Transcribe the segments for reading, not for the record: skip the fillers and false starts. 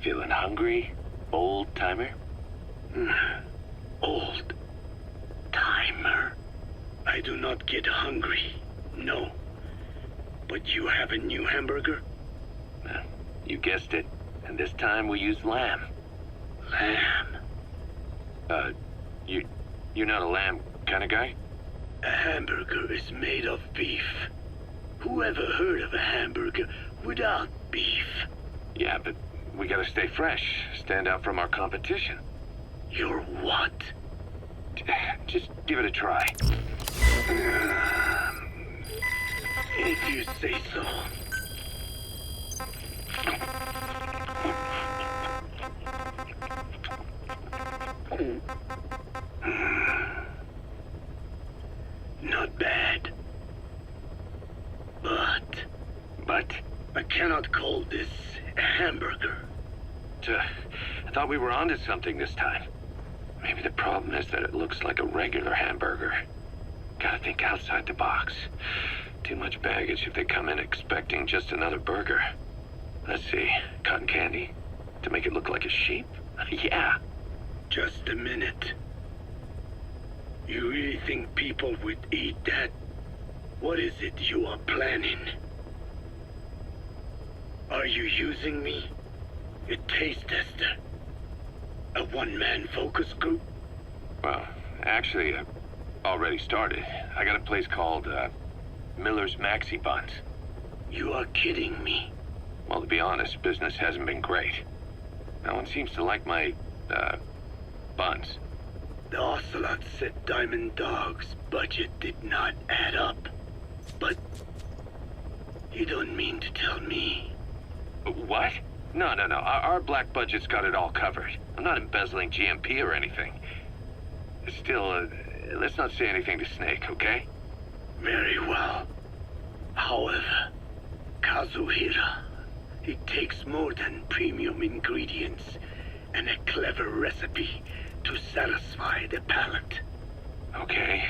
Feeling hungry, old-timer? Old timer. I do not get hungry, no. But you have a new hamburger? You guessed it. And this time we use lamb. Lamb? You're not a lamb kind of guy? A hamburger is made of beef. Who ever heard of a hamburger without beef? Yeah, but we gotta stay fresh, stand out from our competition. You're what? Just give it a try. If you say so. Not bad. But I cannot call this a hamburger. I thought we were onto something this time. Maybe the problem is that it looks like a regular hamburger. Gotta think outside the box. Too much baggage if they come in expecting just another burger. Let's see, cotton candy? To make it look like a sheep? Yeah. Just a minute. You really think people would eat that? What is it you are planning? Are you using me? A taste tester? A one-man focus group? Well, actually, I've already started. I got a place called, Miller's Maxi Buns. You are kidding me. Well, to be honest, business hasn't been great. No one seems to like my, buns. The Ocelot said Diamond Dog's budget did not add up. But you don't mean to tell me. What? No. Our black budget's got it all covered. I'm not embezzling GMP or anything. Still, let's not say anything to Snake, okay? Very well. However, Kazuhira, it takes more than premium ingredients and a clever recipe to satisfy the palate. Okay,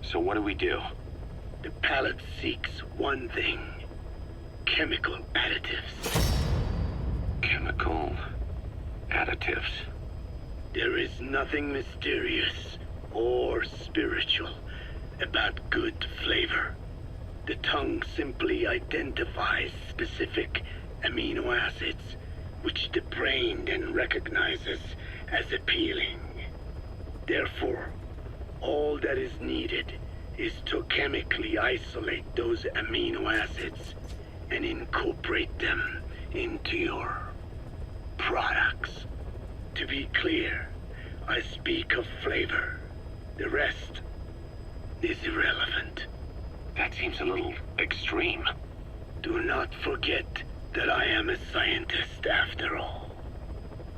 so what do we do? The palate seeks one thing: chemical additives. Chemical additives. There is nothing mysterious or spiritual about good flavor. The tongue simply identifies specific amino acids, which the brain then recognizes as appealing. Therefore, all that is needed is to chemically isolate those amino acids and incorporate them into your products. To be clear, I speak of flavor. The rest is irrelevant. That seems a little extreme. Do not forget that I am a scientist after all.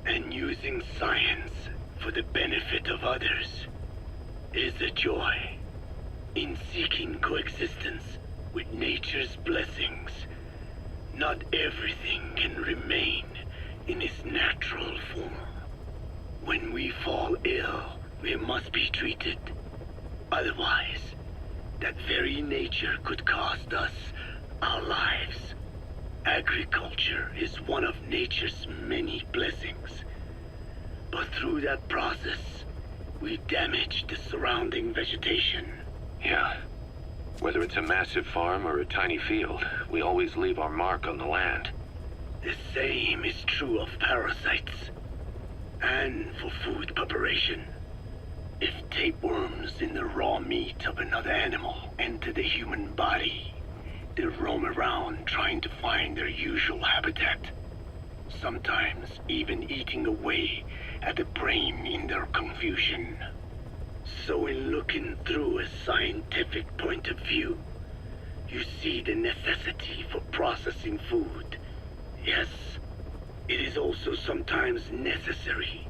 And using science for the benefit of others is a joy. In seeking coexistence with nature's blessings, not everything can remain in its natural form. When we fall ill, we must be treated. Otherwise, that very nature could cost us our lives. Agriculture is one of nature's many blessings. But through that process, we damage the surrounding vegetation. Yeah. Whether it's a massive farm or a tiny field, we always leave our mark on the land. The same is true of parasites. And for food preparation. If tapeworms in the raw meat of another animal enter the human body, they roam around trying to find their usual habitat. Sometimes even eating away at the brain in their confusion. So in looking through a scientific point of view, you see the necessity for processing food. Yes, it is also sometimes necessary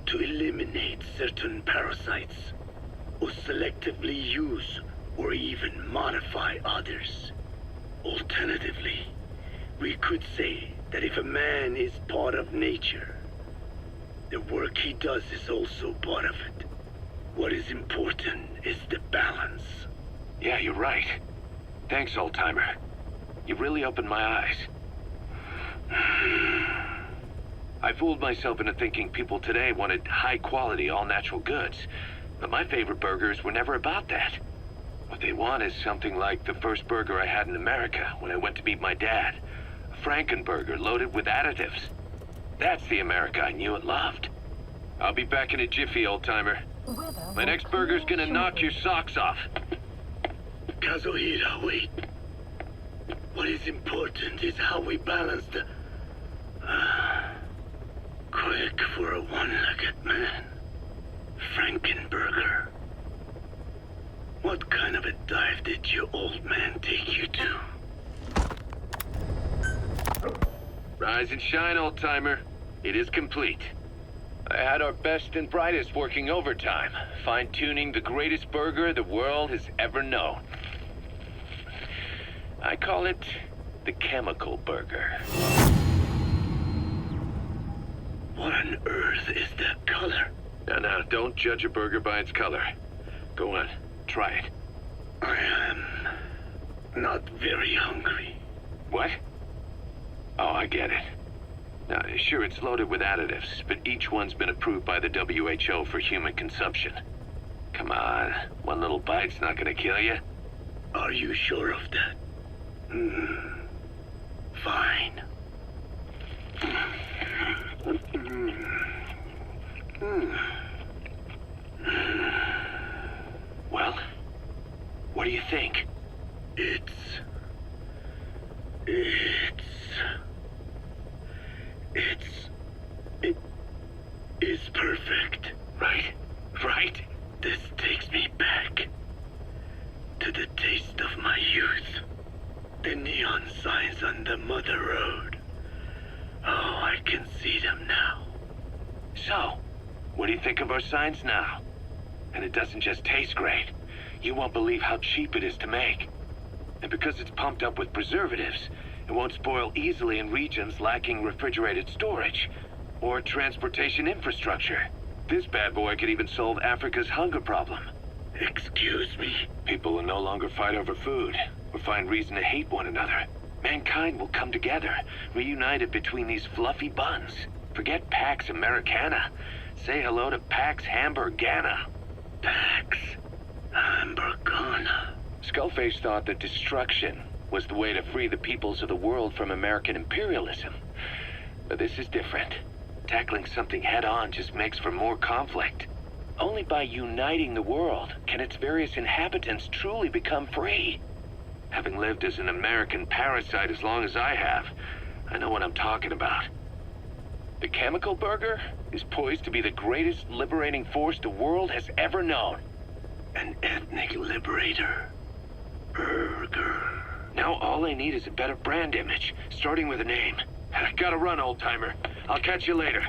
to eliminate certain parasites, or selectively use or even modify others. Alternatively, we could say that if a man is part of nature, the work he does is also part of it. What is important is the balance. Yeah, you're right. Thanks, old-timer. You really opened my eyes. I fooled myself into thinking people today wanted high-quality, all-natural goods. But my favorite burgers were never about that. What they want is something like the first burger I had in America when I went to meet my dad. A Frankenburger loaded with additives. That's the America I knew and loved. I'll be back in a jiffy, old-timer. My next burger's gonna knock your socks off. Kazuhira, wait. What is important is how we balance the... quick for a one-legged man. Frankenburger. What kind of a dive did your old man take you to? Rise and shine, old-timer. It is complete. I had our best and brightest working overtime, fine-tuning the greatest burger the world has ever known. I call it the chemical burger. What on earth is that color? Now, don't judge a burger by its color. Go on, try it. I am not very hungry. What? Oh, I get it. Now, sure, it's loaded with additives, but each one's been approved by the WHO for human consumption. Come on, one little bite's not gonna kill you. Are you sure of that? Fine. Well, what do you think? It is perfect. Right? Right? This takes me back to the taste of my youth. The neon signs on the Mother Road. Oh, I can see them now. So, what do you think of our signs now? And it doesn't just taste great. You won't believe how cheap it is to make. And because it's pumped up with preservatives, it won't spoil easily in regions lacking refrigerated storage or transportation infrastructure. This bad boy could even solve Africa's hunger problem. Excuse me? People will no longer fight over food or find reason to hate one another. Mankind will come together, reunited between these fluffy buns. Forget Pax Americana. Say hello to Pax Hamburgana. Pax Hamburgana. Skullface thought that destruction was the way to free the peoples of the world from American imperialism. But this is different. Tackling something head-on just makes for more conflict. Only by uniting the world can its various inhabitants truly become free. Having lived as an American parasite as long as I have, I know what I'm talking about. The chemical burger is poised to be the greatest liberating force the world has ever known. An ethnic liberator. Burger. Now all I need is a better brand image, starting with a name. I gotta run, old-timer. I'll catch you later.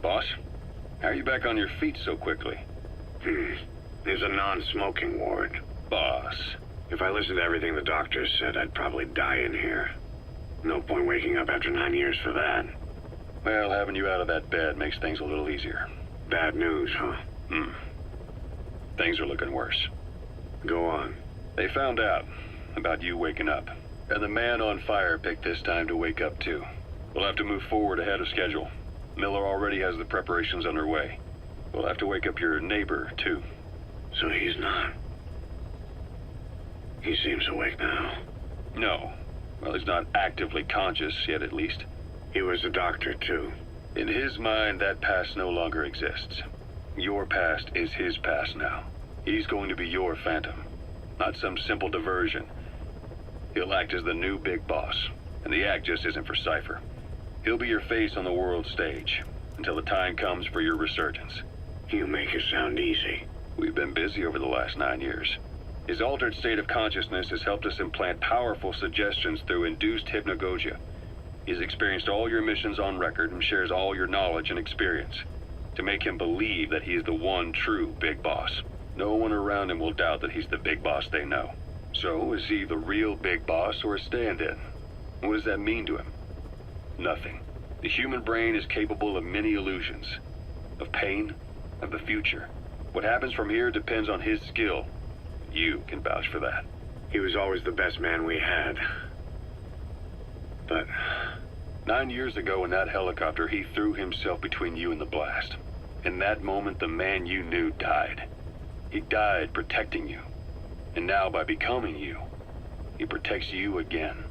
Boss, how are you back on your feet so quickly? There's a non-smoking ward. Boss. If I listened to everything the doctors said, I'd probably die in here. No point waking up after 9 years for that. Well, having you out of that bed makes things a little easier. Bad news, huh? Things are looking worse. Go on. They found out about you waking up, and the man on fire picked this time to wake up too. We'll have to move forward ahead of schedule. Miller already has the preparations underway. We'll have to wake up your neighbor too. So he's not... He seems awake now. No. Well, he's not actively conscious yet, at least. He was a doctor, too. In his mind, that past no longer exists. Your past is his past now. He's going to be your phantom, not some simple diversion. He'll act as the new big boss, and the act just isn't for Cypher. He'll be your face on the world stage, until the time comes for your resurgence. You make it sound easy. We've been busy over the last 9 years. His altered state of consciousness has helped us implant powerful suggestions through induced hypnagogia. He's experienced all your missions on record and shares all your knowledge and experience to make him believe that he is the one true big boss. No one around him will doubt that he's the big boss they know. So, is he the real big boss or a stand-in? What does that mean to him? Nothing. The human brain is capable of many illusions. Of pain, of the future. What happens from here depends on his skill. You can vouch for that. He was always the best man we had. But 9 years ago in that helicopter, he threw himself between you and the blast. In that moment, the man you knew died. He died protecting you. And now, by becoming you, he protects you again.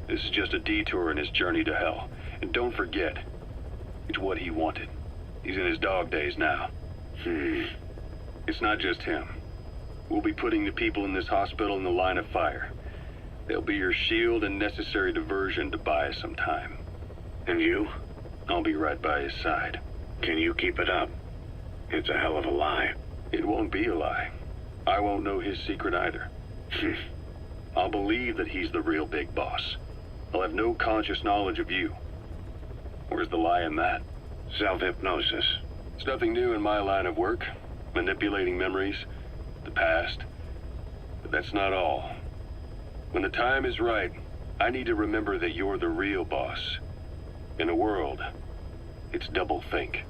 This is just a detour in his journey to hell. And don't forget, it's what he wanted. He's in his dog days now. It's not just him. We'll be putting the people in this hospital in the line of fire. They'll be your shield and necessary diversion to buy us some time. And you? I'll be right by his side. Can you keep it up? It's a hell of a lie. It won't be a lie. I won't know his secret either. I'll believe that he's the real big boss. I'll have no conscious knowledge of you. Where's the lie in that? Self-hypnosis. It's nothing new in my line of work. Manipulating memories, the past. But that's not all. When the time is right, I need to remember that you're the real boss. In a world, it's double think.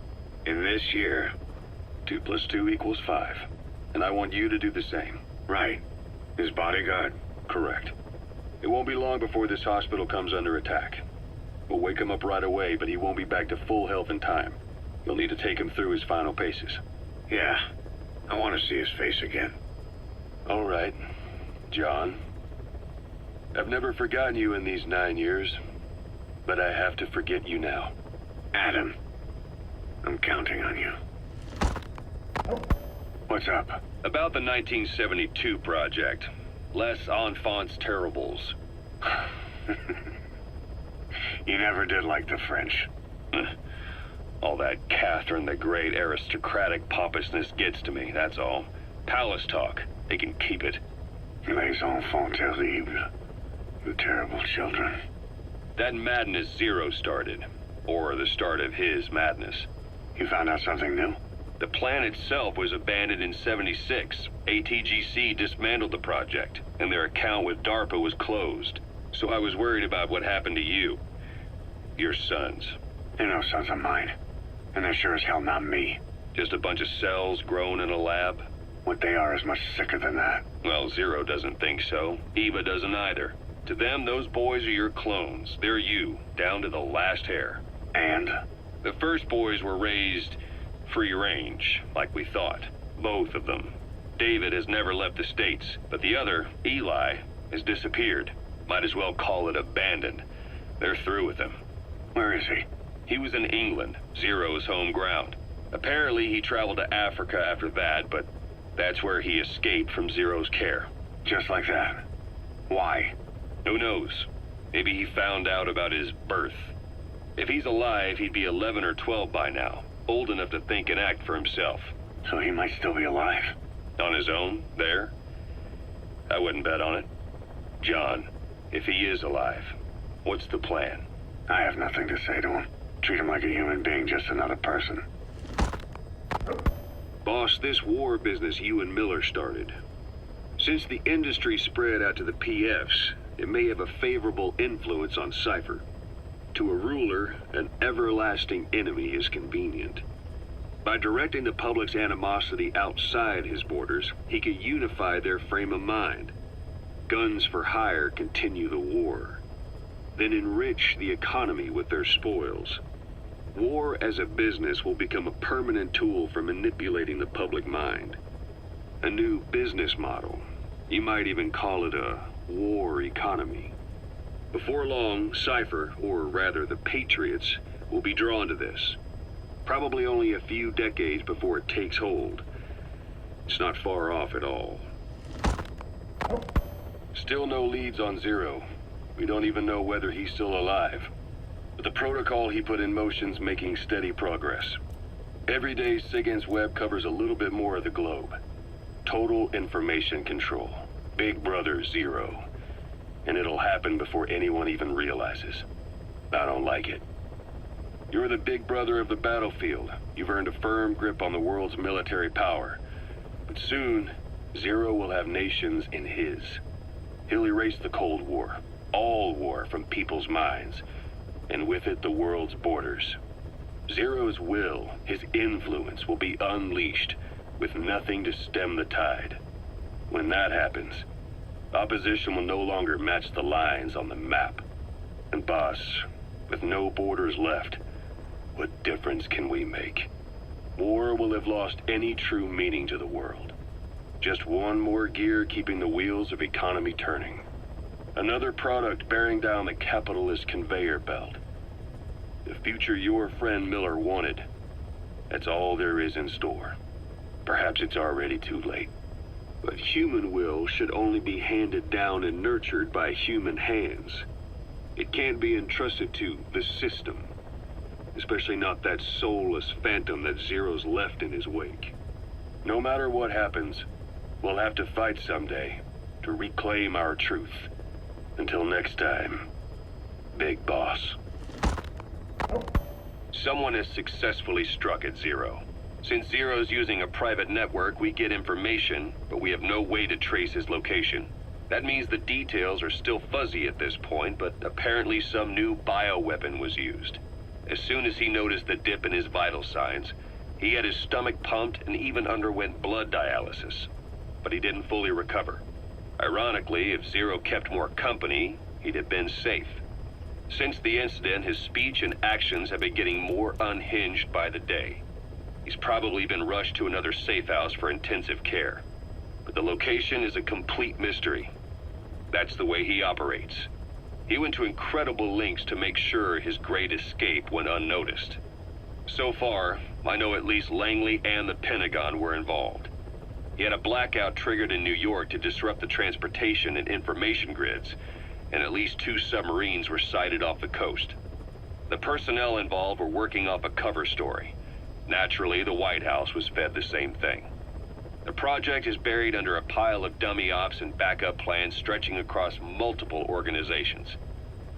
In this year? 2 + 2 = 5. And I want you to do the same. Right. His bodyguard? Correct. It won't be long before this hospital comes under attack. We'll wake him up right away, but he won't be back to full health in time. You'll need to take him through his final paces. Yeah. I want to see his face again. All right, John. I've never forgotten you in these 9 years, but I have to forget you now. Adam, I'm counting on you. What's up? About the 1972 project. Les Enfants Terribles. You never did like the French. All that Catherine the Great aristocratic pompousness gets to me, that's all. Palace talk. They can keep it. Les enfants terribles. The terrible children. That madness Zero started. Or the start of his madness. You found out something new? The plan itself was abandoned in '76. ATGC dismantled the project, and their account with DARPA was closed. So I was worried about what happened to you. Your sons. They're no sons of mine. And they're sure as hell not me. Just a bunch of cells grown in a lab? What they are is much sicker than that. Well, Zero doesn't think so. Eva doesn't either. To them, those boys are your clones. They're you, down to the last hair. And? The first boys were raised free range, like we thought. Both of them. David has never left the States, but the other, Eli, has disappeared. Might as well call it abandoned. They're through with him. Where is he? He was in England, Zero's home ground. Apparently he traveled to Africa after that, but that's where he escaped from Zero's care. Just like that? Why? Who knows? Maybe he found out about his birth. If he's alive, he'd be 11 or 12 by now, old enough to think and act for himself. So he might still be alive? On his own, there? I wouldn't bet on it. John, if he is alive, what's the plan? I have nothing to say to him. Treat him like a human being, just another person. Boss, this war business you and Miller started. Since the industry spread out to the PFs, it may have a favorable influence on Cypher. To a ruler, an everlasting enemy is convenient. By directing the public's animosity outside his borders, he could unify their frame of mind. Guns for hire continue the war. Then enrich the economy with their spoils. War as a business will become a permanent tool for manipulating the public mind. A new business model. You might even call it a war economy. Before long, Cypher, or rather the Patriots, will be drawn to this. Probably only a few decades before it takes hold. It's not far off at all. Still no leads on Zero. We don't even know whether he's still alive. But the protocol he put in motion's making steady progress. Every day, SIGINT's web covers a little bit more of the globe. Total information control. Big Brother Zero. And it'll happen before anyone even realizes. I don't like it. You're the big brother of the battlefield. You've earned a firm grip on the world's military power. But soon, Zero will have nations in his. He'll erase the Cold War. All war from people's minds. And with it, the world's borders. Zero's will, his influence, will be unleashed, with nothing to stem the tide. When that happens, Opposition will no longer match the lines on the map. And boss, with no borders left, what difference can we make? War will have lost any true meaning to the world. Just one more gear keeping the wheels of economy turning. Another product bearing down the capitalist conveyor belt. The future your friend Miller wanted. That's all there is in store. Perhaps it's already too late. But human will should only be handed down and nurtured by human hands. It can't be entrusted to the system. Especially not that soulless phantom that Zero's left in his wake. No matter what happens, we'll have to fight someday to reclaim our truth. Until next time, Big Boss. Someone has successfully struck at Zero. Since Zero's using a private network, we get information, but we have no way to trace his location. That means the details are still fuzzy at this point, but apparently some new bioweapon was used. As soon as he noticed the dip in his vital signs, he had his stomach pumped and even underwent blood dialysis. But he didn't fully recover. Ironically, if Zero kept more company, he'd have been safe. Since the incident, his speech and actions have been getting more unhinged by the day. He's probably been rushed to another safe house for intensive care. But the location is a complete mystery. That's the way he operates. He went to incredible lengths to make sure his great escape went unnoticed. So far, I know at least Langley and the Pentagon were involved. He had a blackout triggered in New York to disrupt the transportation and information grids, and at least 2 submarines were sighted off the coast. The personnel involved were working off a cover story. Naturally, the White House was fed the same thing. The project is buried under a pile of dummy ops and backup plans stretching across multiple organizations.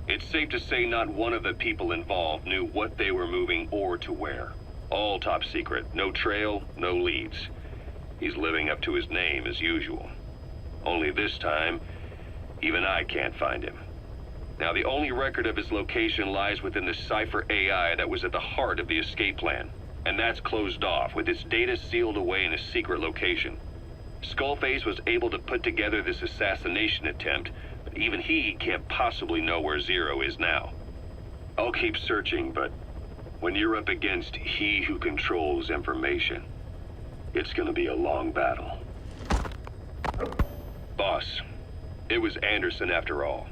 It's safe to say not one of the people involved knew what they were moving or to where. All top secret, no trail, no leads. He's living up to his name as usual. Only this time, even I can't find him. Now, the only record of his location lies within the Cypher AI that was at the heart of the escape plan. And that's closed off, with its data sealed away in a secret location. Skullface was able to put together this assassination attempt, but even he can't possibly know where Zero is now. I'll keep searching, but when you're up against he who controls information, it's gonna be a long battle. Boss, it was Anderson after all.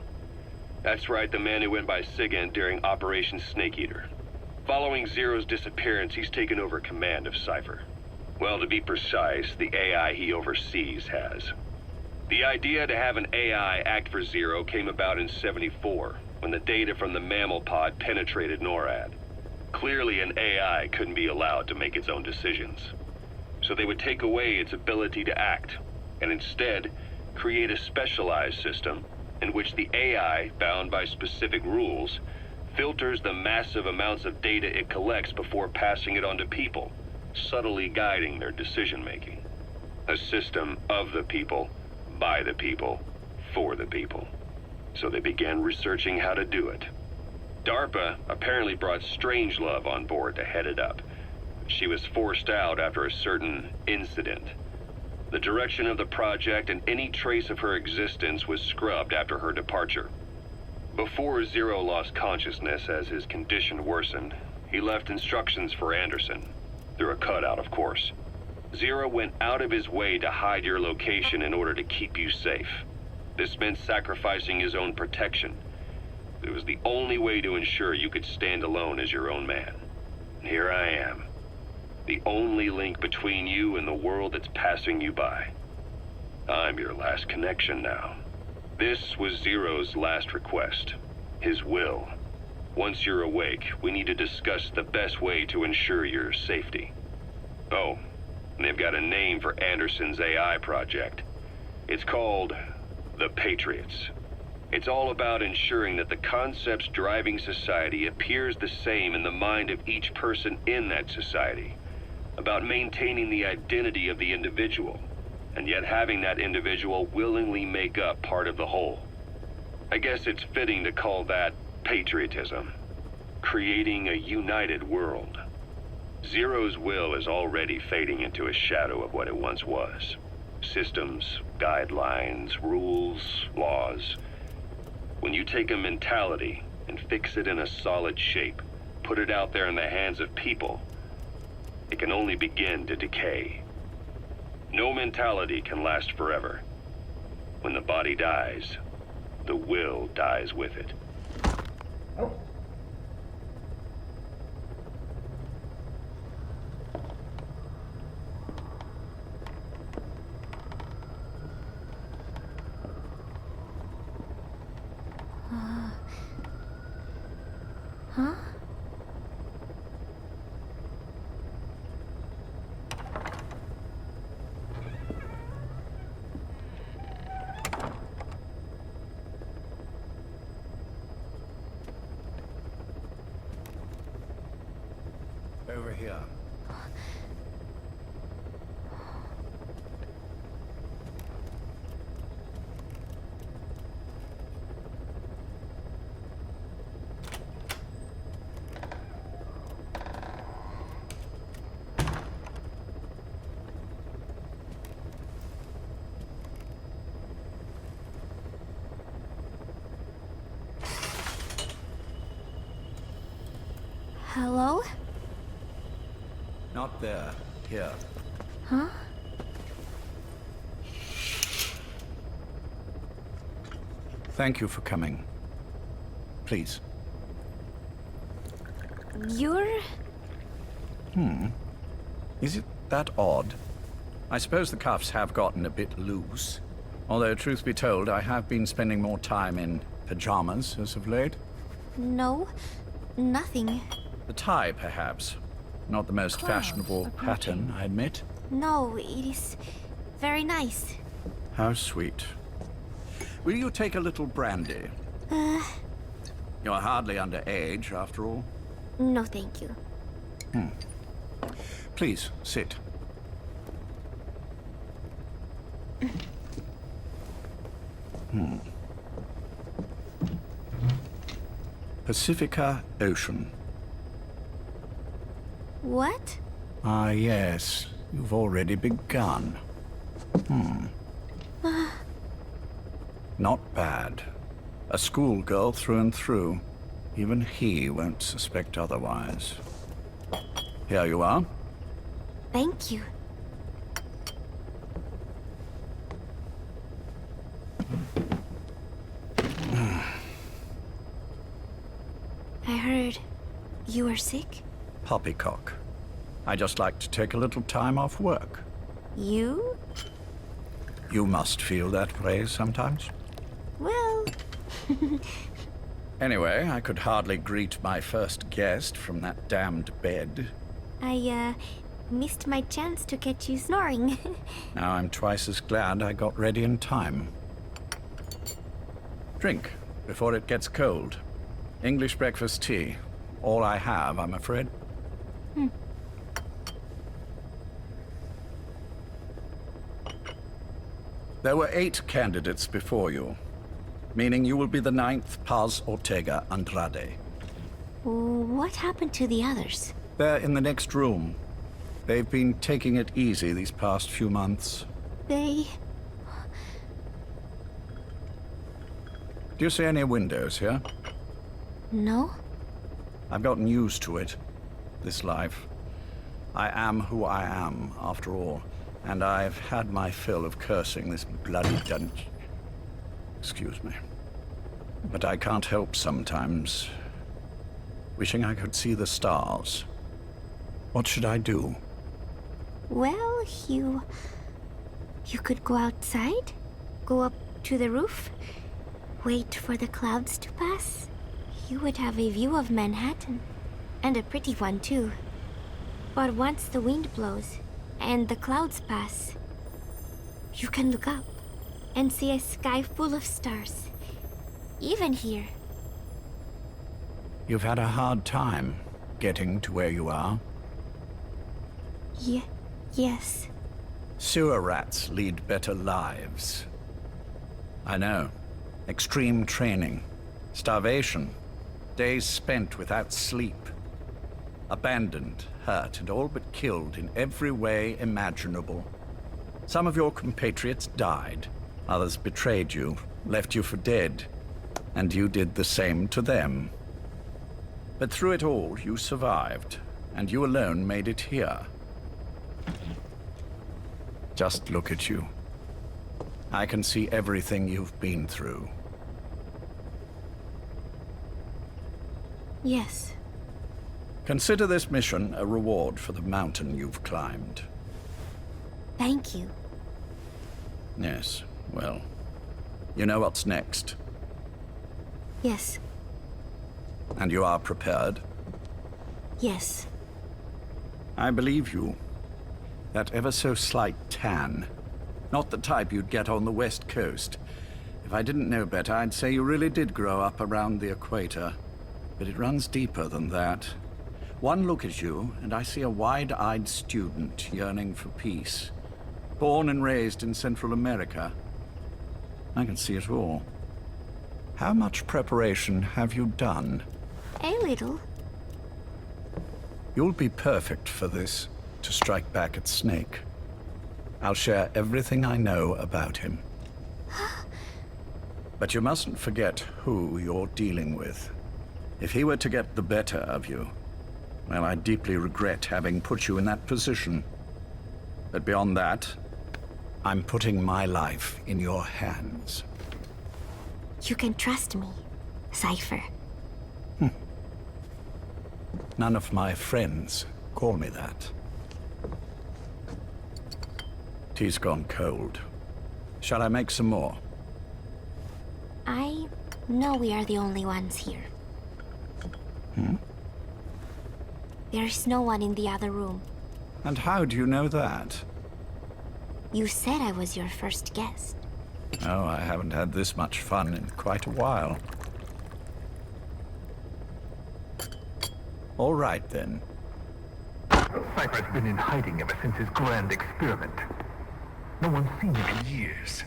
That's right, the man who went by Sigint during Operation Snake Eater. Following Zero's disappearance, he's taken over command of Cypher. Well, to be precise, the AI he oversees has. The idea to have an AI act for Zero came about in '74, when the data from the mammal pod penetrated NORAD. Clearly, an AI couldn't be allowed to make its own decisions. So they would take away its ability to act, and instead, create a specialized system in which the AI, bound by specific rules, filters the massive amounts of data it collects before passing it on to people, subtly guiding their decision-making. A system of the people, by the people, for the people. So they began researching how to do it. DARPA apparently brought Strangelove on board to head it up. She was forced out after a certain incident. The direction of the project and any trace of her existence was scrubbed after her departure. Before Zero lost consciousness as his condition worsened, he left instructions for Anderson. Through a cutout, of course. Zero went out of his way to hide your location in order to keep you safe. This meant sacrificing his own protection. It was the only way to ensure you could stand alone as your own man. And here I am. The only link between you and the world that's passing you by. I'm your last connection now. This was Zero's last request. His will. Once you're awake, we need to discuss the best way to ensure your safety. Oh, and they've got a name for Anderson's AI project. It's called the Patriots. It's all about ensuring that the concepts driving society appears the same in the mind of each person in that society. About maintaining the identity of the individual, and yet having that individual willingly make up part of the whole. I guess it's fitting to call that patriotism. Creating a united world. Zero's will is already fading into a shadow of what it once was. systems, guidelines, rules, laws. When you take a mentality and fix it in a solid shape, put it out there in the hands of people, it can only begin to decay. No mentality can last forever. When the body dies, the will dies with it. Oh. Huh? Over here. Hello? Not there. Here. Huh? Thank you for coming. Please. You're... Is it that odd? I suppose the cuffs have gotten a bit loose. Although, truth be told, I have been spending more time in pajamas as of late. No, nothing. The tie, perhaps. Not the most fashionable pattern, I admit. No, it is very nice. How sweet. Will you take a little brandy? You're hardly underage, after all. No, thank you. Please, sit. Pacifica Ocean. What? Ah, yes. You've already begun. Not bad. A schoolgirl through and through. Even he won't suspect otherwise. Here you are. Thank you. I heard you were sick. Poppycock. I just like to take a little time off work. You? You must feel that way sometimes. Well... Anyway, I could hardly greet my first guest from that damned bed. I, missed my chance to catch you snoring. Now I'm twice as glad I got ready in time. Drink, before it gets cold. English breakfast tea. All I have, I'm afraid. There were 8 candidates before you, meaning you will be the 9th Paz Ortega Andrade. What happened to the others? They're in the next room. They've been taking it easy these past few months. They... Do you see any windows here? No? I've gotten used to it, this life. I am who I am, after all, and I've had my fill of cursing this bloody dungeon. Excuse me. But I can't help sometimes wishing I could see the stars. What should I do? Well, you could go outside, go up to the roof, wait for the clouds to pass. You would have a view of Manhattan, and a pretty one too. But once the wind blows and the clouds pass, you can look up and see a sky full of stars, even here. You've had a hard time getting to where you are. Yes. Sewer rats lead better lives. I know. Extreme training, starvation, days spent without sleep. Abandoned, hurt, and all but killed in every way imaginable. Some of your compatriots died. Others betrayed you, left you for dead. And you did the same to them. But through it all, you survived. And you alone made it here. Just look at you. I can see everything you've been through. Yes. Consider this mission a reward for the mountain you've climbed. Thank you. Yes, well, you know what's next. Yes. And you are prepared? Yes. I believe you. That ever so slight tan. Not the type you'd get on the West Coast. If I didn't know better, I'd say you really did grow up around the equator. But it runs deeper than that. One look at you, and I see a wide-eyed student yearning for peace. Born and raised in Central America. I can see it all. How much preparation have you done? A little. You'll be perfect for this, to strike back at Snake. I'll share everything I know about him. But you mustn't forget who you're dealing with. If he were to get the better of you, well, I deeply regret having put you in that position. But beyond that, I'm putting my life in your hands. You can trust me, Cypher. None of my friends call me that. Tea's gone cold. Shall I make some more? I know we are the only ones here. There's no one in the other room. And how do you know that? You said I was your first guest. Oh, I haven't had this much fun in quite a while. All right, then. Cypher's been in hiding ever since his grand experiment. No one's seen him in years.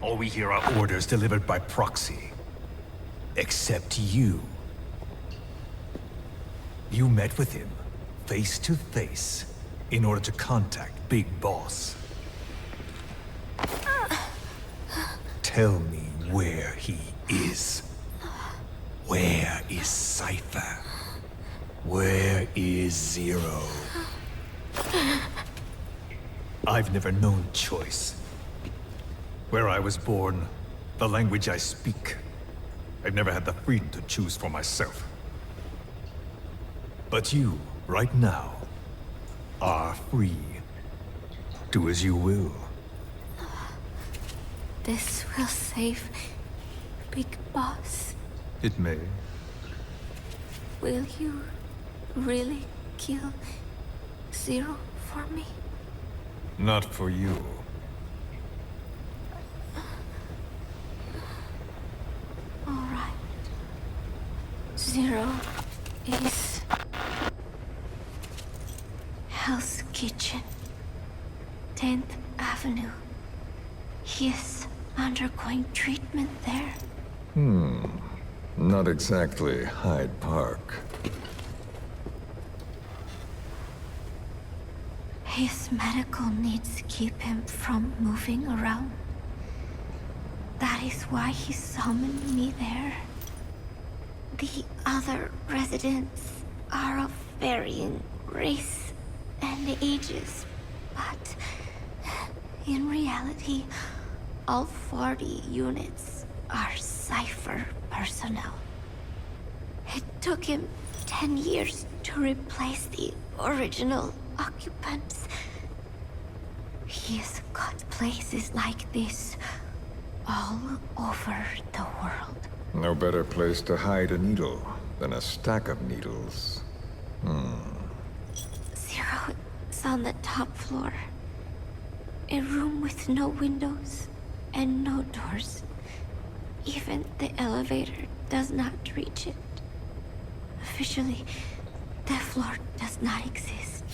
All we hear are orders delivered by proxy. Except you. You met with him, face to face, in order to contact Big Boss. Tell me where he is. Where is Cypher? Where is Zero? I've never known choice. Where I was born, the language I speak, I've never had the freedom to choose for myself. But you, right now, are free. Do as you will. This will save Big Boss. It may. Will you really kill Zero for me? Not for you. All right. Zero is Hell's Kitchen, 10th Avenue. He is undergoing treatment there. Not exactly Hyde Park. His medical needs keep him from moving around. That is why he summoned me there. The other residents are of varying race and ages, but in reality, all 40 units are Cypher personnel. It took him 10 years to replace the original occupants. He's got places like this all over the world. No better place to hide a needle than a stack of needles. Zero is on the top floor. A room with no windows and no doors. Even the elevator does not reach it. Officially, the floor does not exist.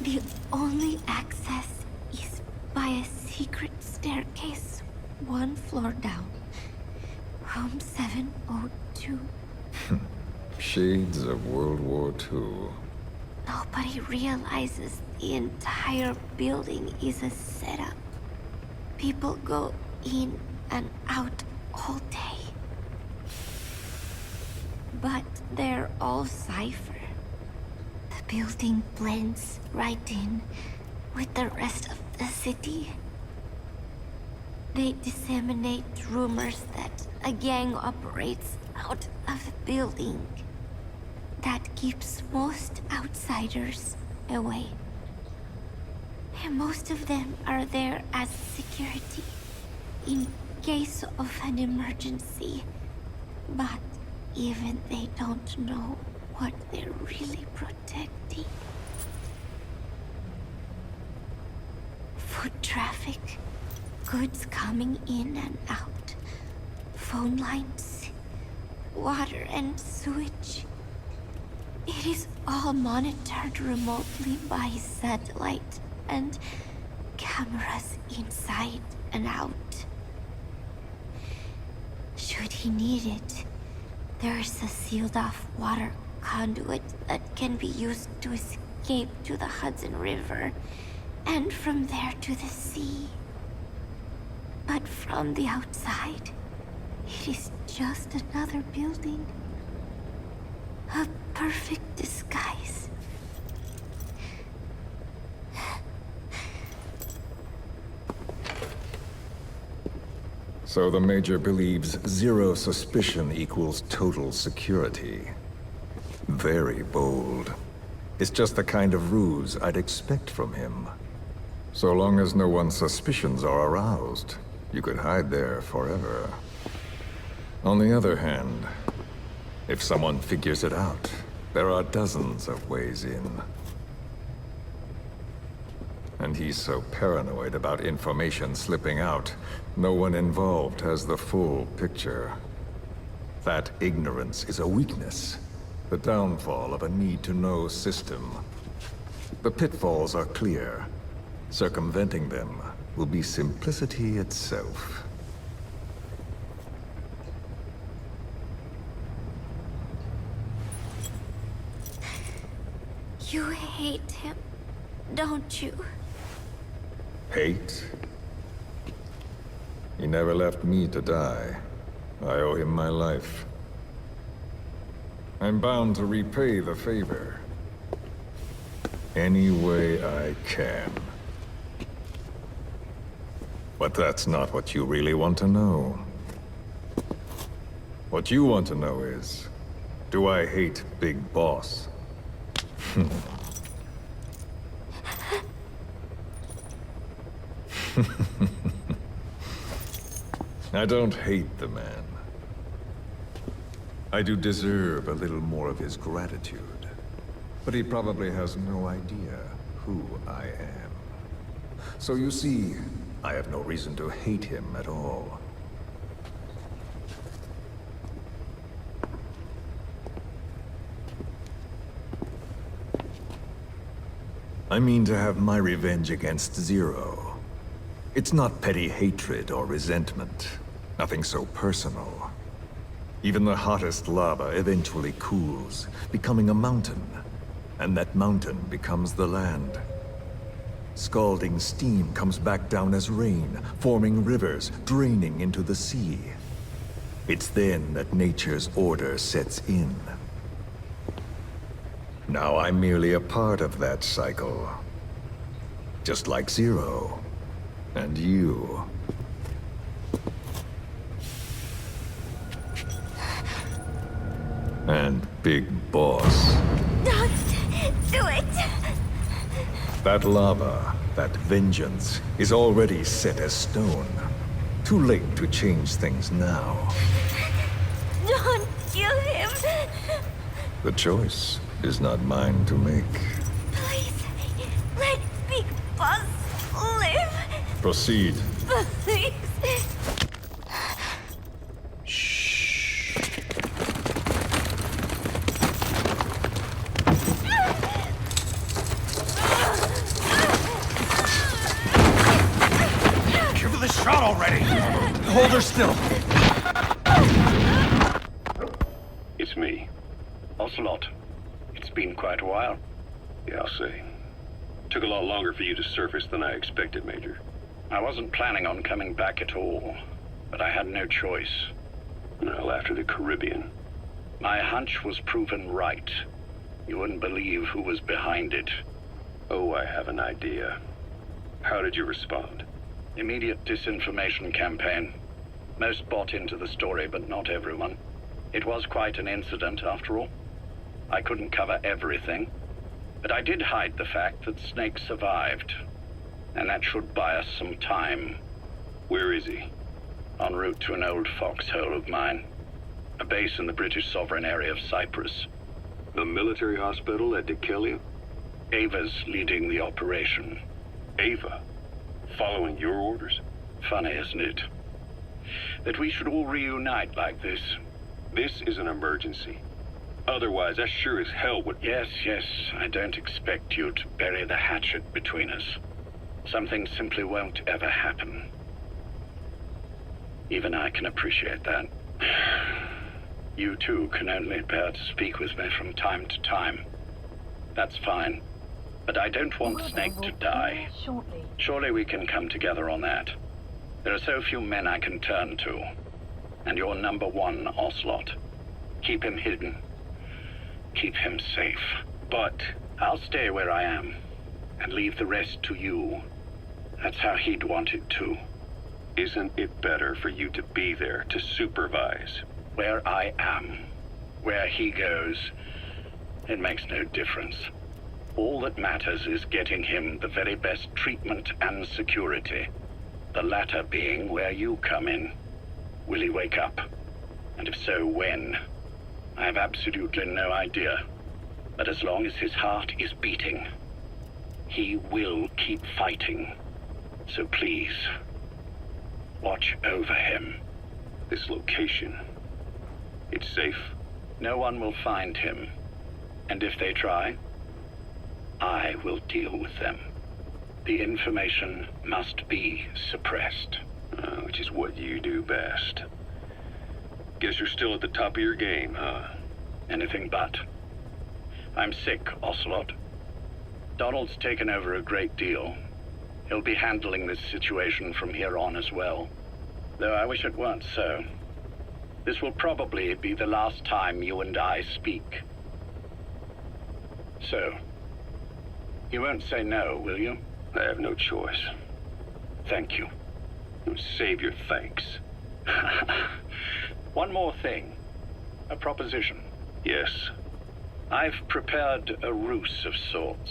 The only access is by a secret staircase 1 floor down. Room 702. Shades of World War II. No Nobody realizes the entire building is a setup. People go in and out all day. But they're all cipher. The building blends right in with the rest of the city. They disseminate rumors that a gang operates out of the building. That keeps most outsiders away. And most of them are there as security, in case of an emergency. But even they don't know what they're really protecting. Foot traffic, goods coming in and out, phone lines, water and sewage. It is all monitored remotely by satellite and cameras inside and out. Should he need it, there's a sealed-off water conduit that can be used to escape to the Hudson River, and from there to the sea. But from the outside, it is just another building. A perfect disguise. So the Major believes zero suspicion equals total security. Very bold. It's just the kind of ruse I'd expect from him. So long as no one's suspicions are aroused, you could hide there forever. On the other hand, if someone figures it out, there are dozens of ways in. And he's so paranoid about information slipping out, no one involved has the full picture. That ignorance is a weakness, the downfall of a need-to-know system. The pitfalls are clear. Circumventing them will be simplicity itself. You hate him, don't you? Hate? He never left me to die. I owe him my life. I'm bound to repay the favor. Any way I can. But that's not what you really want to know. What you want to know is, do I hate Big Boss? I don't hate the man. I do deserve a little more of his gratitude. But he probably has no idea who I am. So you see, I have no reason to hate him at all. I mean to have my revenge against Zero. It's not petty hatred or resentment. Nothing so personal. Even the hottest lava eventually cools, becoming a mountain. And that mountain becomes the land. Scalding steam comes back down as rain, forming rivers, draining into the sea. It's then that nature's order sets in. Now I'm merely a part of that cycle. Just like Zero. And you. And Big Boss. Don't do it! That lava, that vengeance, is already set as stone. Too late to change things now. Don't kill him! The choice is not mine to make. Please, let Big Boss live! Proceed. Please! Give her the shot already! Hold her still! It's me, Ocelot. It's been quite a while. Yeah, I'll say. Took a lot longer for you to surface than I expected, Major. I wasn't planning on coming back at all, but I had no choice. Well, after the Caribbean. My hunch was proven right. You wouldn't believe who was behind it. Oh, I have an idea. How did you respond? Immediate disinformation campaign. Most bought into the story, but not everyone. It was quite an incident, after all. I couldn't cover everything, but I did hide the fact that Snake survived. And that should buy us some time. Where is he? En route to an old foxhole of mine. A base in the British sovereign area of Cyprus. The military hospital at DUSCAE? Ava's leading the operation. Ava? Following your orders? Funny, isn't it? That we should all reunite like this. This is an emergency. Otherwise, I sure as hell would... Yes, I don't expect you to bury the hatchet between us. Something simply won't ever happen. Even I can appreciate that. You too can only bear to speak with me from time to time. That's fine. But I don't want Snake to die. Surely we can come together on that. There are so few men I can turn to. And you're number one, Ocelot. Keep him hidden. Keep him safe. But I'll stay where I am. And leave the rest to you. That's how he'd want it too. Isn't it better for you to be there to supervise? Where I am, where he goes, it makes no difference. All that matters is getting him the very best treatment and security. The latter being where you come in. Will he wake up? And if so, when? I have absolutely no idea. But as long as his heart is beating, he will keep fighting. So please, watch over him. This location, it's safe? No one will find him. And if they try, I will deal with them. The information must be suppressed. Which is what you do best. Guess you're still at the top of your game, huh? Anything but. I'm sick, Ocelot. Donald's taken over a great deal. He'll be handling this situation from here on as well. Though I wish it weren't so. This will probably be the last time you and I speak. So, you won't say no, will you? I have no choice. Thank you. Save your thanks. One more thing. A proposition. Yes. I've prepared a ruse of sorts.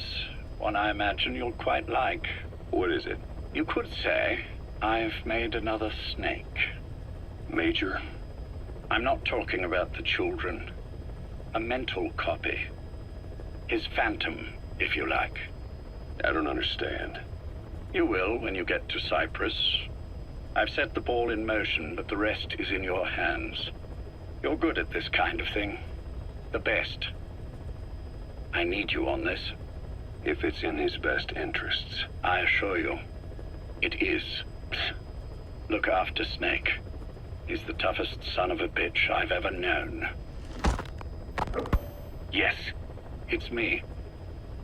One I imagine you'll quite like. What is it? You could say I've made another Snake. Major? I'm not talking about the children. A mental copy. His phantom, if you like. I don't understand. You will when you get to Cyprus. I've set the ball in motion, but the rest is in your hands. You're good at this kind of thing. The best. I need you on this. If it's in his best interests. I assure you, it is. Look after Snake. He's the toughest son of a bitch I've ever known. Yes, it's me.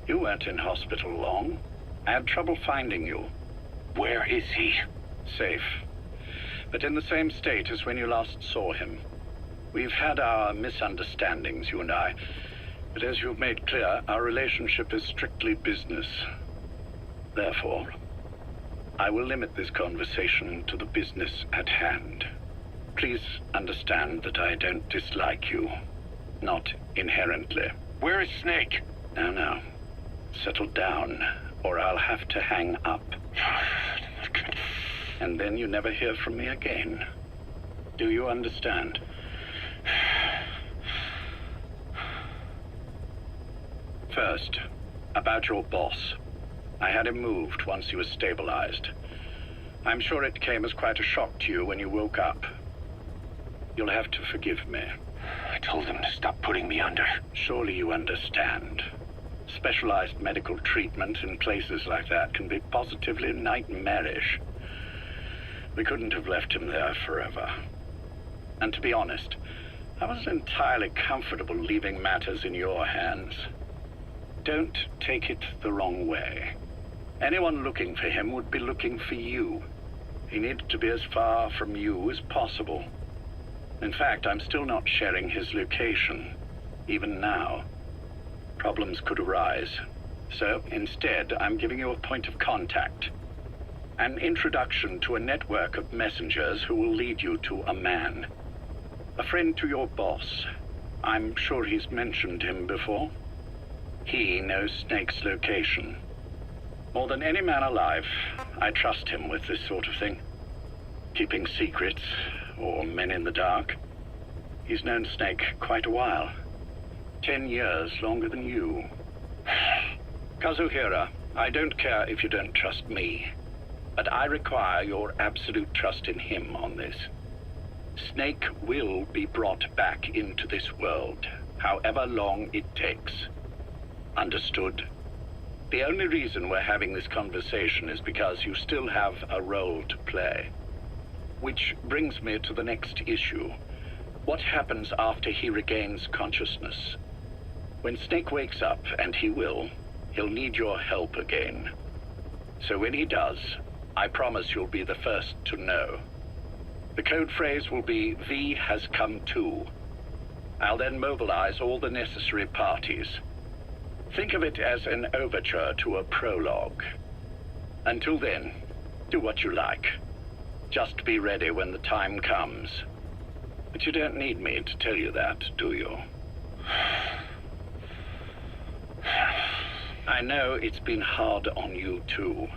You weren't in hospital long. I had trouble finding you. Where is he? Safe. But in the same state as when you last saw him. We've had our misunderstandings, you and I. But as you've made clear, our relationship is strictly business. Therefore, I will limit this conversation to the business at hand. Please understand that I don't dislike you. Not inherently. Where is Snake? No. Settle down, or I'll have to hang up. And then you never hear from me again. Do you understand? First, about your boss. I had him moved once he was stabilized. I'm sure it came as quite a shock to you when you woke up. You'll have to forgive me. I told him to stop putting me under. Surely you understand. Specialized medical treatment in places like that can be positively nightmarish. We couldn't have left him there forever. And to be honest, I wasn't entirely comfortable leaving matters in your hands. don't take it the wrong way. Anyone looking for him would be looking for you. He needed to be as far from you as possible. In fact, I'm still not sharing his location, even now. Problems could arise. So, instead, I'm giving you a point of contact. An introduction to a network of messengers who will lead you to a man. A friend to your boss. I'm sure he's mentioned him before. He knows Snake's location. More than any man alive, I trust him with this sort of thing. Keeping secrets, or men in the dark. He's known Snake quite a while. 10 years longer than you. Kazuhira, I don't care if you don't trust me, but I require your absolute trust in him on this. Snake will be brought back into this world, however long it takes. Understood? The only reason we're having this conversation is because you still have a role to play. Which brings me to the next issue. What happens after he regains consciousness? When Snake wakes up, and he will, he'll need your help again. So when he does, I promise you'll be the first to know. The code phrase will be, V has come to. I'll then mobilize all the necessary parties. Think of it as an overture to a prologue. Until then, do what you like. Just be ready when the time comes. But you don't need me to tell you that, do you? I know it's been hard on you too.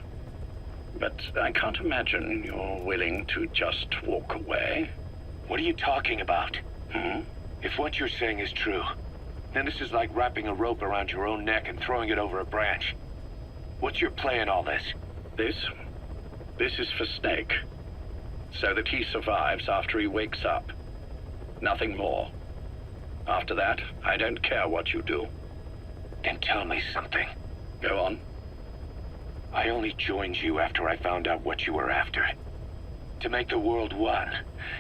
But I can't imagine you're willing to just walk away. What are you talking about? If what you're saying is true, then this is like wrapping a rope around your own neck and throwing it over a branch. What's your play in all this? This is for Snake. So that he survives after he wakes up. Nothing more. After that, I don't care what you do. Then tell me something. Go on. I only joined you after I found out what you were after. To make the world one,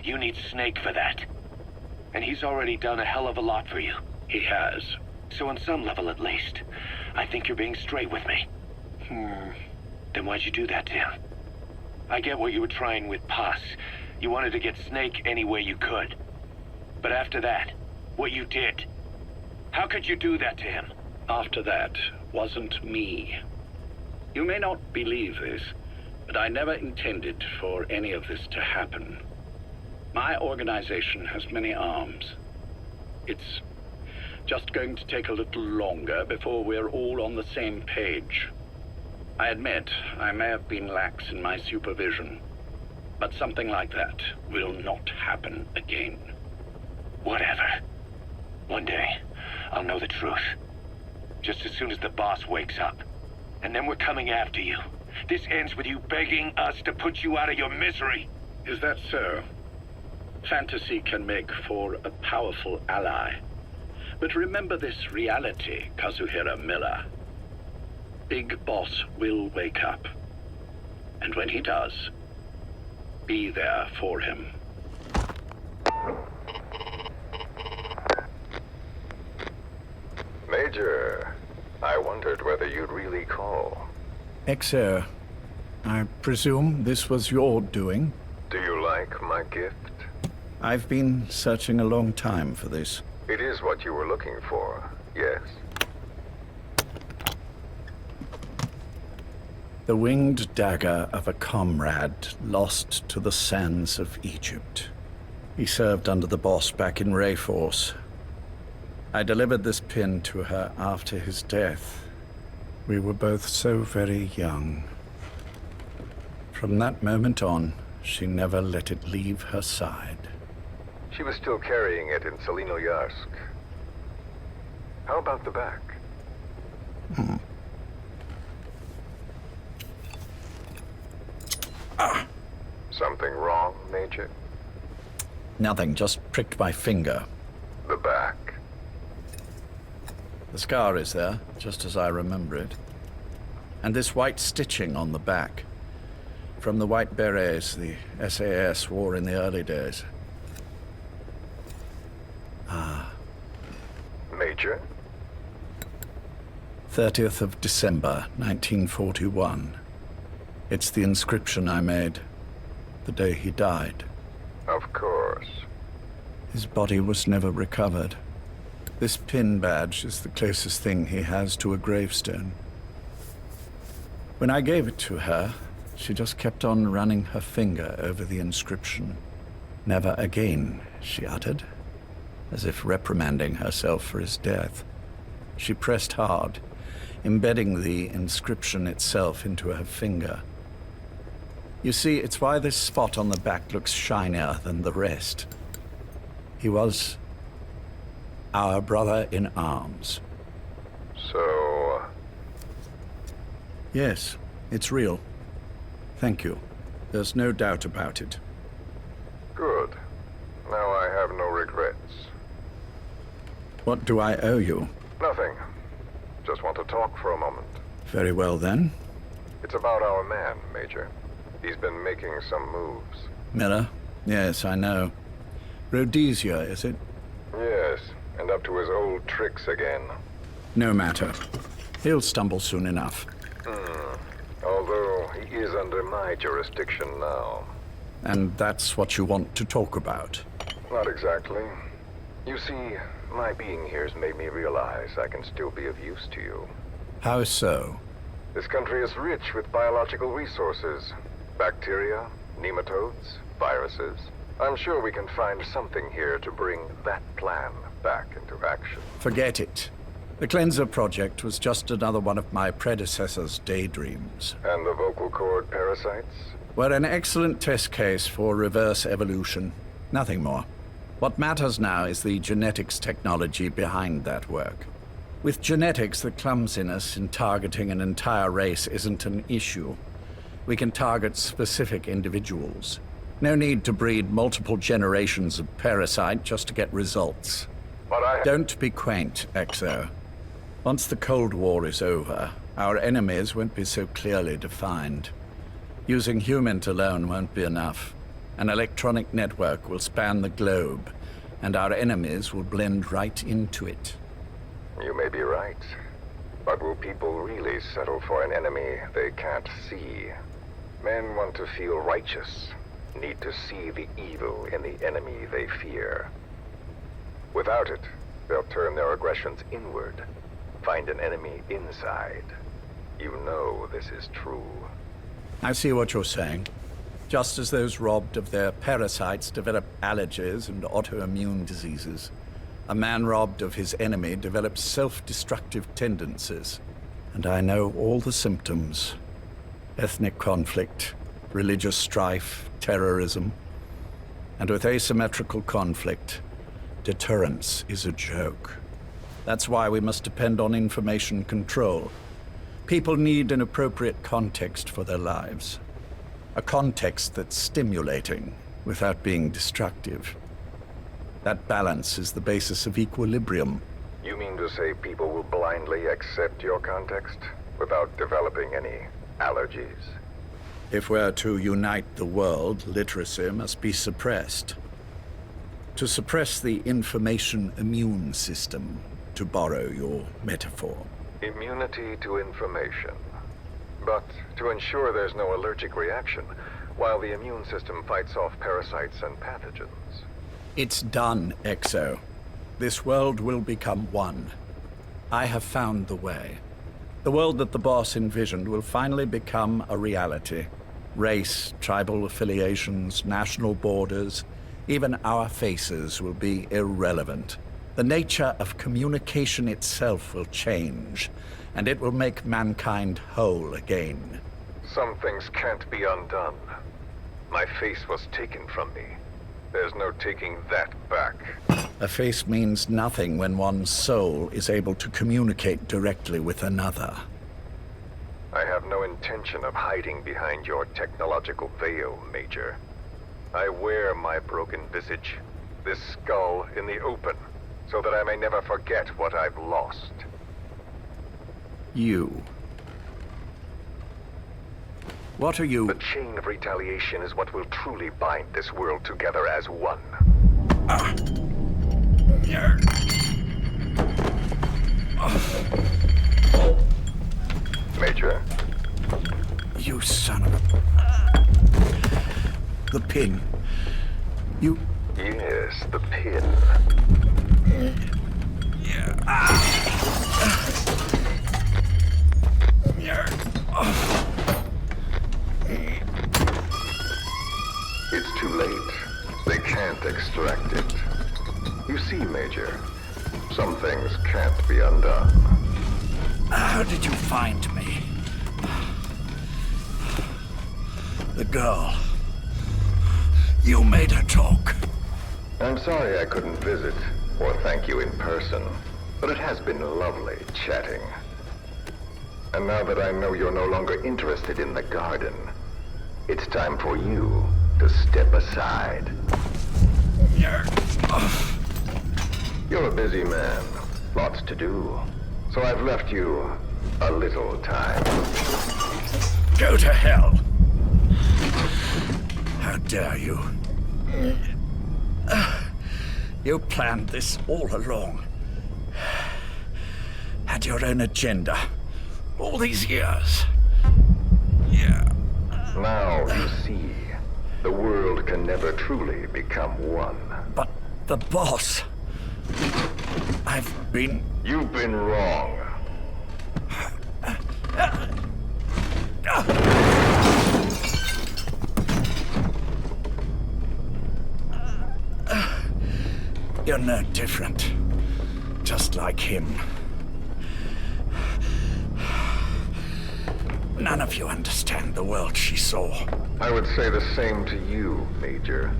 you need Snake for that. And he's already done a hell of a lot for you. He has. So on some level at least, I think you're being straight with me. Then why'd you do that to him? I get what you were trying with Pus. You wanted to get Snake any way you could. But after that, what you did, how could you do that to him? After that wasn't me. You may not believe this, but I never intended for any of this to happen. My organization has many arms. It's just going to take a little longer before we're all on the same page. I admit I may have been lax in my supervision, but something like that will not happen again. Whatever. One day, I'll know the truth. Just as soon as the boss wakes up. And then we're coming after you. This ends with you begging us to put you out of your misery. Is that so? Fantasy can make for a powerful ally. But remember this reality, Kazuhira Miller. Big Boss will wake up. And when he does, be there for him. Major, I wondered whether you'd really call. Exer, I presume this was your doing? Do you like my gift? I've been searching a long time for this. It is what you were looking for, yes. The winged dagger of a comrade lost to the sands of Egypt. He served under the boss back in Rayforce. I delivered this pin to her after his death. We were both so very young. From that moment on, she never let it leave her side. She was still carrying it in Selinoyarsk. How about the back? Something wrong, Major? Nothing, just pricked my finger. The back. The scar is there, just as I remember it. And this white stitching on the back. From the white berets the SAS wore in the early days. Major? 30th of December, 1941. It's the inscription I made the day he died. Of course. His body was never recovered. This pin badge is the closest thing he has to a gravestone. When I gave it to her, she just kept on running her finger over the inscription. Never again, she uttered, as if reprimanding herself for his death. She pressed hard, embedding the inscription itself into her finger. You see, it's why this spot on the back looks shinier than the rest. He was our brother in arms. So... Yes, it's real. Thank you. There's no doubt about it. Good. Now I have no regrets. What do I owe you? Nothing. Just want to talk for a moment. Very well, then. It's about our man, Major. He's been making some moves. Miller? Yes, I know. Rhodesia, is it? Yes, and up to his old tricks again. No matter. He'll stumble soon enough. Although he is under my jurisdiction now. And that's what you want to talk about? Not exactly. You see, my being here's made me realize I can still be of use to you. How so? This country is rich with biological resources. Bacteria, nematodes, viruses. I'm sure we can find something here to bring that plan back into action. Forget it. The Cleanser Project was just another one of my predecessor's daydreams. And the vocal cord parasites? Were an excellent test case for reverse evolution. Nothing more. What matters now is the genetics technology behind that work. With genetics, the clumsiness in targeting an entire race isn't an issue. We can target specific individuals. No need to breed multiple generations of parasite just to get results. But Don't be quaint, Exo. Once the Cold War is over, our enemies won't be so clearly defined. Using humans alone won't be enough. An electronic network will span the globe, and our enemies will blend right into it. You may be right. But will people really settle for an enemy they can't see? Men want to feel righteous, need to see the evil in the enemy they fear. Without it, they'll turn their aggressions inward, find an enemy inside. You know this is true. I see what you're saying. Just as those robbed of their parasites develop allergies and autoimmune diseases, a man robbed of his enemy develops self-destructive tendencies. And I know all the symptoms. Ethnic conflict, religious strife, terrorism. And with asymmetrical conflict, deterrence is a joke. That's why we must depend on information control. People need an appropriate context for their lives. A context that's stimulating without being destructive. That balance is the basis of equilibrium. You mean to say people will blindly accept your context without developing any allergies? If we're to unite the world, literacy must be suppressed. To suppress the information immune system, to borrow your metaphor. Immunity to information. But to ensure there's no allergic reaction, while the immune system fights off parasites and pathogens. It's done, Exo. This world will become one. I have found the way. The world that the boss envisioned will finally become a reality. Race, tribal affiliations, national borders, even our faces will be irrelevant. The nature of communication itself will change, and it will make mankind whole again. Some things can't be undone. My face was taken from me. There's no taking that back. A face means nothing when one's soul is able to communicate directly with another. I have no intention of hiding behind your technological veil, Major. I wear my broken visage, this skull, in the open, so that I may never forget what I've lost. You. What are you? The chain of retaliation is what will truly bind this world together as one. Major? You son of a... The pin. You... Yes, the pin. It's too late. They can't extract it. You see, Major, some things can't be undone. How did you find me? The girl. You made her talk. I'm sorry I couldn't visit or thank you in person, but it has been lovely chatting. And now that I know you're no longer interested in the garden, it's time for you to step aside. You're a busy man, lots to do, so I've left you a little time. Go to hell! How dare you? You planned this all along. Had your own agenda. All these years. Yeah. Now you see, the world can never truly become one. But the boss... You've been wrong. You're no different. Just like him. None of you understand the world she saw. I would say the same to you, Major.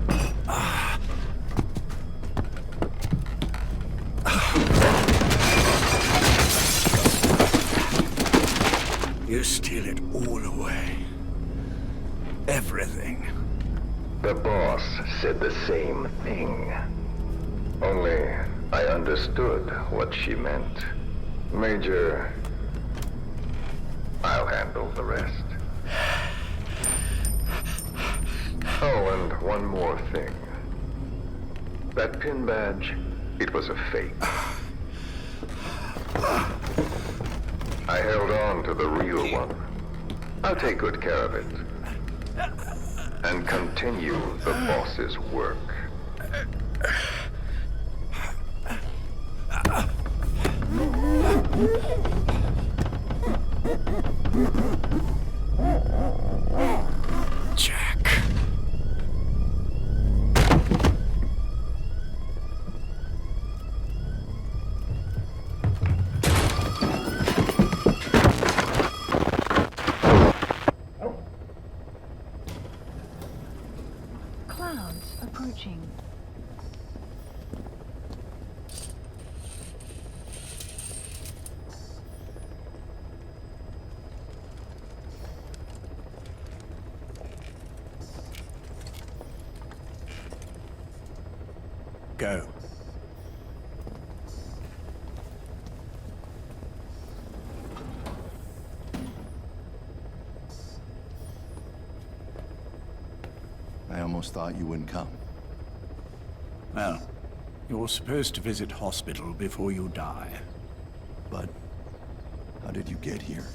You steal it all away. Everything. The boss said the same thing. Only I understood what she meant. Major, I'll handle the rest. Oh, and one more thing. That pin badge, it was a fake. I held on to the real one. I'll take good care of it. And continue the boss's work. Jack. Clouds approaching. Go. I almost thought you wouldn't come. Well, you're supposed to visit hospital before you die. But how did you get here?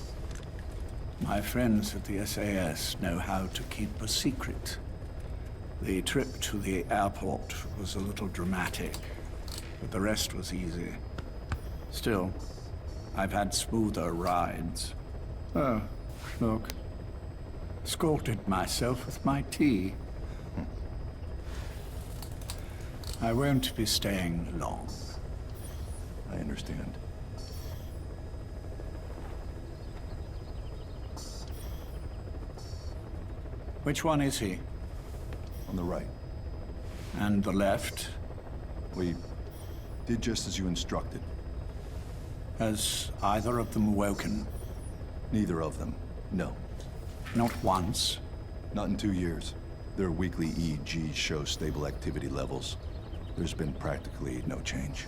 My friends at the SAS know how to keep a secret. The trip to the airport was a little dramatic, but the rest was easy. Still, I've had smoother rides. Oh, look. Scalded myself with my tea. I won't be staying long. I understand. Which one is he? On the right. And the left? We did just as you instructed. Has either of them woken? Neither of them, no. Not once? Not in 2 years. Their weekly EEGs show stable activity levels. There's been practically no change.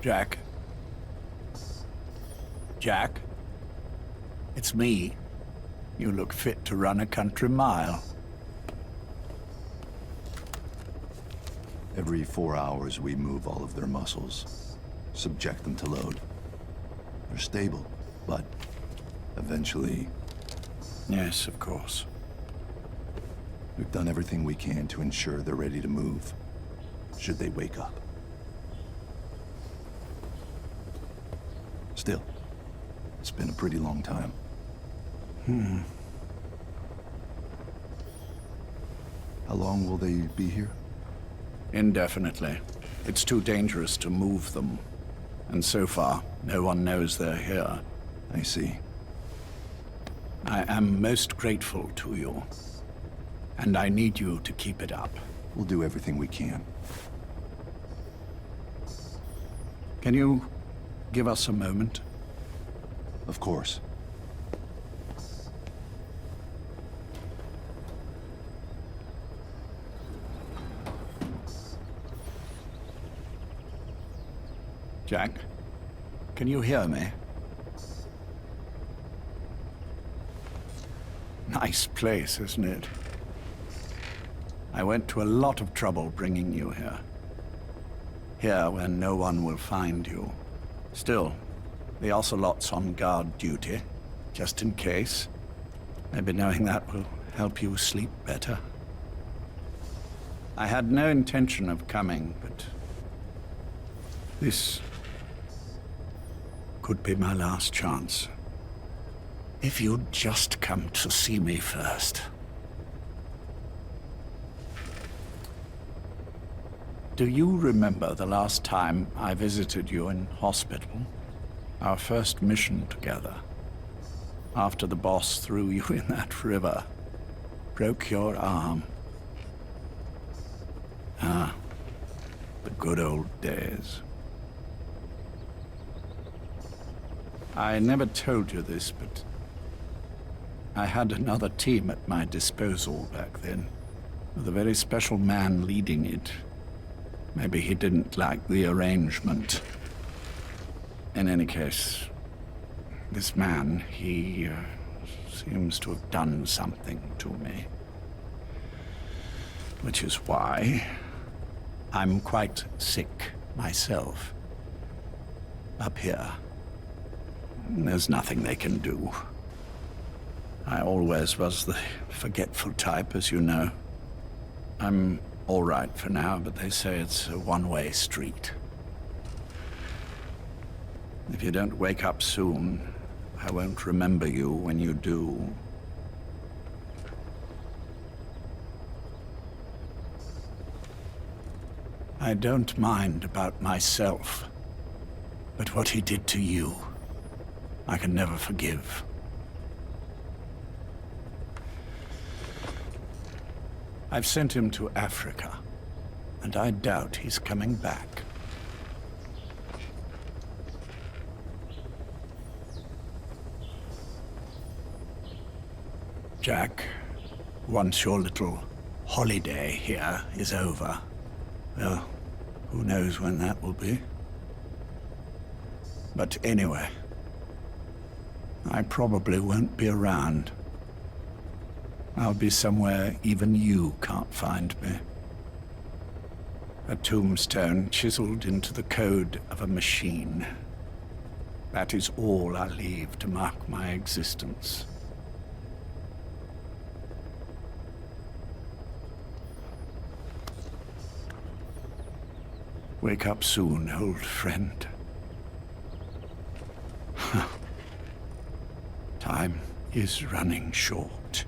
Jack? Jack? It's me. You look fit to run a country mile. Every 4 hours, we move all of their muscles, subject them to load. They're stable, but eventually... Yes, of course. We've done everything we can to ensure they're ready to move, should they wake up. Still, it's been a pretty long time. How long will they be here? Indefinitely. It's too dangerous to move them. And so far, no one knows they're here. I see. I am most grateful to you. And I need you to keep it up. We'll do everything we can. Can you give us a moment? Of course. Jack, can you hear me? Nice place, isn't it? I went to a lot of trouble bringing you here. Here, where no one will find you. Still, the Ocelot's on guard duty, just in case. Maybe knowing that will help you sleep better. I had no intention of coming, but this could be my last chance. If you'd just come to see me first. Do you remember the last time I visited you in hospital? Our first mission together. After the boss threw you in that river. Broke your arm. Ah, the good old days. I never told you this, but I had another team at my disposal back then, with a very special man leading it. Maybe he didn't like the arrangement. In any case, this man, he seems to have done something to me. Which is why I'm quite sick myself. Up here. There's nothing they can do. I always was the forgetful type, as you know. I'm all right for now, but they say it's a one-way street. If you don't wake up soon, I won't remember you when you do. I don't mind about myself, but what he did to you, I can never forgive. I've sent him to Africa, and I doubt he's coming back. Jack, once your little holiday here is over, well, who knows when that will be? But anyway, I probably won't be around. I'll be somewhere even you can't find me. A tombstone chiseled into the code of a machine. That is all I leave to mark my existence. Wake up soon, old friend. Time is running short.